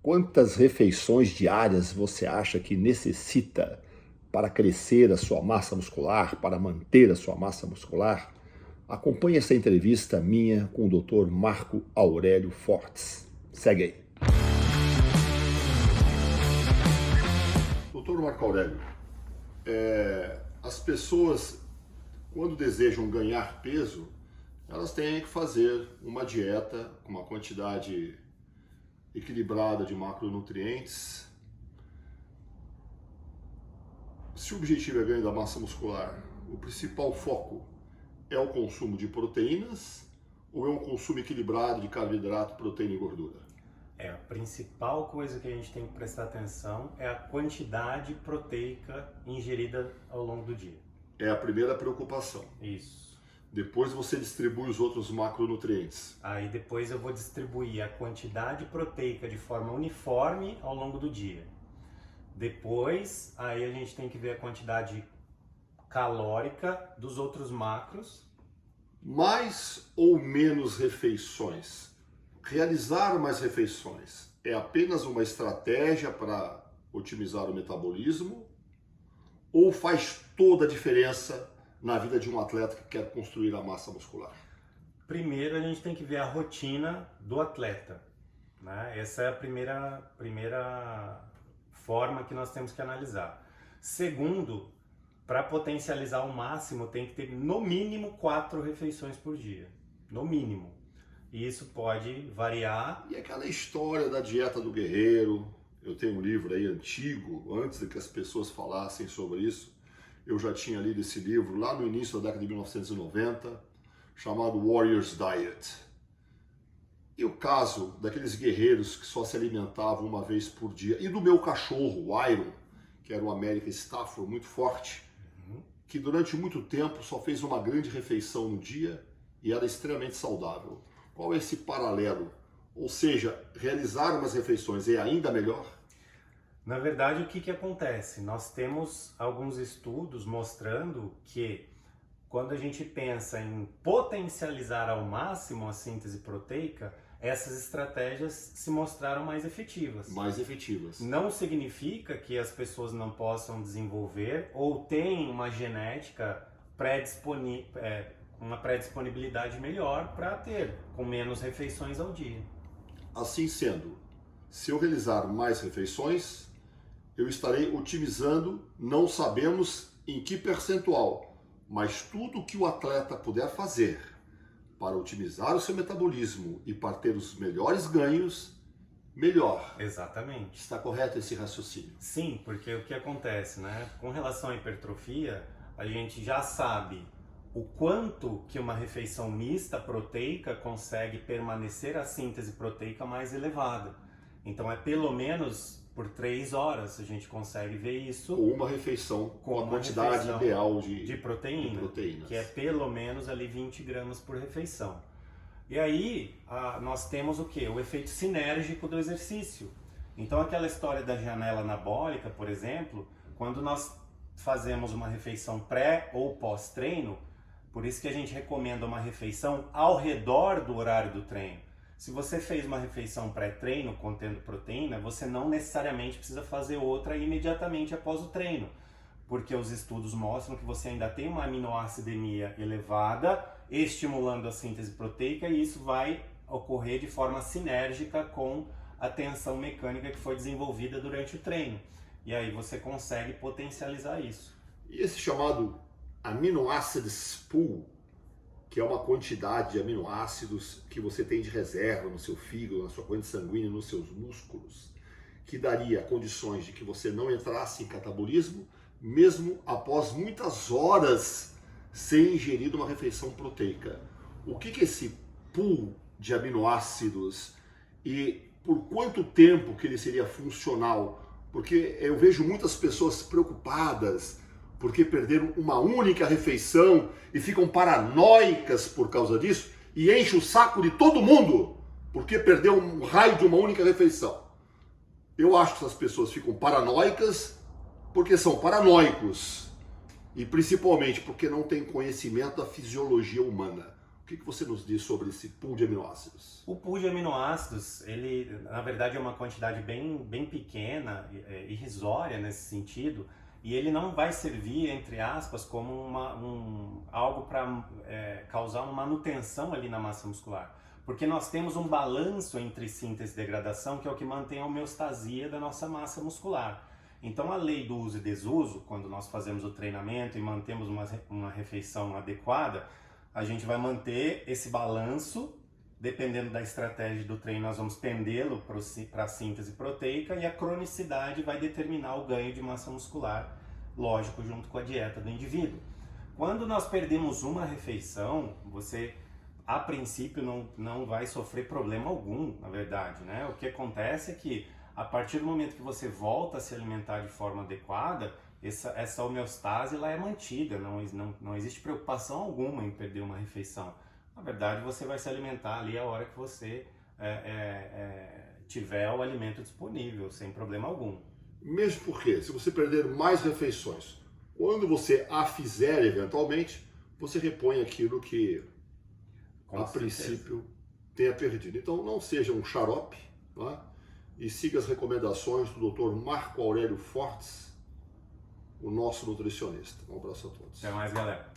Quantas refeições diárias você acha que necessita para crescer a sua massa muscular, para manter a sua massa muscular? Acompanhe essa entrevista minha com o Dr. Marco Aurélio Fortes. Segue aí. Dr. Marco Aurélio, as pessoas, quando desejam ganhar peso, elas têm que fazer uma dieta com uma quantidade equilibrada de macronutrientes. Se o objetivo é ganho da massa muscular, o principal foco é o consumo de proteínas ou é um consumo equilibrado de carboidrato, proteína e gordura? A principal coisa que a gente tem que prestar atenção é a quantidade proteica ingerida ao longo do dia. É a primeira preocupação. Isso. Depois você distribui os outros macronutrientes. Aí depois eu vou distribuir a quantidade proteica de forma uniforme ao longo do dia. Depois, aí a gente tem que ver a quantidade calórica dos outros macros. Mais ou menos refeições? Realizar mais refeições é apenas uma estratégia para otimizar o metabolismo ou faz toda a diferença na vida de um atleta que quer construir a massa muscular? Primeiro a gente tem que ver a rotina do atleta, né? Essa é a primeira forma que nós temos que analisar. Segundo, para potencializar ao máximo tem que ter no mínimo 4 refeições por dia, no mínimo. E isso pode variar. E aquela história da dieta do guerreiro, eu tenho um livro aí antigo, antes de que as pessoas falassem sobre isso, eu já tinha lido esse livro lá no início da década de 1990, chamado Warrior's Diet. E o caso daqueles guerreiros que só se alimentavam uma vez por dia, e do meu cachorro, o Iron, que era um American Stafford muito forte, que durante muito tempo só fez uma grande refeição no dia e era extremamente saudável. Qual é esse paralelo? Ou seja, realizar umas refeições é ainda melhor? Na verdade, o que acontece? Nós temos alguns estudos mostrando que quando a gente pensa em potencializar ao máximo a síntese proteica, essas estratégias se mostraram mais efetivas. Mais efetivas. Não significa que as pessoas não possam desenvolver ou tenham uma genética uma predisponibilidade melhor para ter com menos refeições ao dia. Assim sendo, se eu realizar mais refeições, eu estarei otimizando, não sabemos em que percentual, mas tudo que o atleta puder fazer para otimizar o seu metabolismo e para ter os melhores ganhos, melhor. Exatamente. Está correto esse raciocínio? Sim, porque o que acontece, né? Com relação à hipertrofia, a gente já sabe o quanto que uma refeição mista proteica consegue permanecer a síntese proteica mais elevada. Então é pelo menos por 3 horas a gente consegue ver isso. Ou uma refeição com a quantidade ideal de proteínas, que é pelo menos ali 20 gramas por refeição. E aí nós temos o quê? O efeito sinérgico do exercício. Então aquela história da janela anabólica, por exemplo, quando nós fazemos uma refeição pré ou pós-treino, por isso que a gente recomenda uma refeição ao redor do horário do treino. Se você fez uma refeição pré-treino contendo proteína, você não necessariamente precisa fazer outra imediatamente após o treino, porque os estudos mostram que você ainda tem uma aminoacidemia elevada, estimulando a síntese proteica, e isso vai ocorrer de forma sinérgica com a tensão mecânica que foi desenvolvida durante o treino. E aí você consegue potencializar isso. E esse chamado amino acids pool, que é uma quantidade de aminoácidos que você tem de reserva no seu fígado, na sua corrente sanguínea, nos seus músculos, que daria condições de que você não entrasse em catabolismo, mesmo após muitas horas sem ingerir uma refeição proteica. O que é esse pool de aminoácidos e por quanto tempo que ele seria funcional? Porque eu vejo muitas pessoas preocupadas porque perderam uma única refeição e ficam paranoicas por causa disso e enchem o saco de todo mundo porque perdeu um raio de uma única refeição. Eu acho que essas pessoas ficam paranoicas porque são paranoicos e principalmente porque não têm conhecimento da fisiologia humana. O que você nos diz sobre esse pool de aminoácidos? O pool de aminoácidos, ele na verdade é uma quantidade bem pequena, irrisória nesse sentido, e ele não vai servir, entre aspas, como algo para causar uma manutenção ali na massa muscular. Porque nós temos um balanço entre síntese e degradação, que é o que mantém a homeostasia da nossa massa muscular. Então a lei do uso e desuso, quando nós fazemos o treinamento e mantemos uma refeição adequada, a gente vai manter esse balanço, dependendo da estratégia do treino, nós vamos pendê-lo para a síntese proteica e a cronicidade vai determinar o ganho de massa muscular, lógico, junto com a dieta do indivíduo. Quando nós perdemos uma refeição, você, a princípio, não vai sofrer problema algum, na verdade, né? O que acontece é que, a partir do momento que você volta a se alimentar de forma adequada, essa homeostase lá é mantida, não existe preocupação alguma em perder uma refeição. Na verdade, você vai se alimentar ali a hora que você tiver o alimento disponível, sem problema algum. Mesmo porque, se você perder mais refeições, quando você a fizer eventualmente, você repõe aquilo que, a princípio, tenha perdido. Então, não seja um xarope, né? E siga as recomendações do Dr. Marco Aurélio Fortes, o nosso nutricionista. Um abraço a todos. Até mais, galera.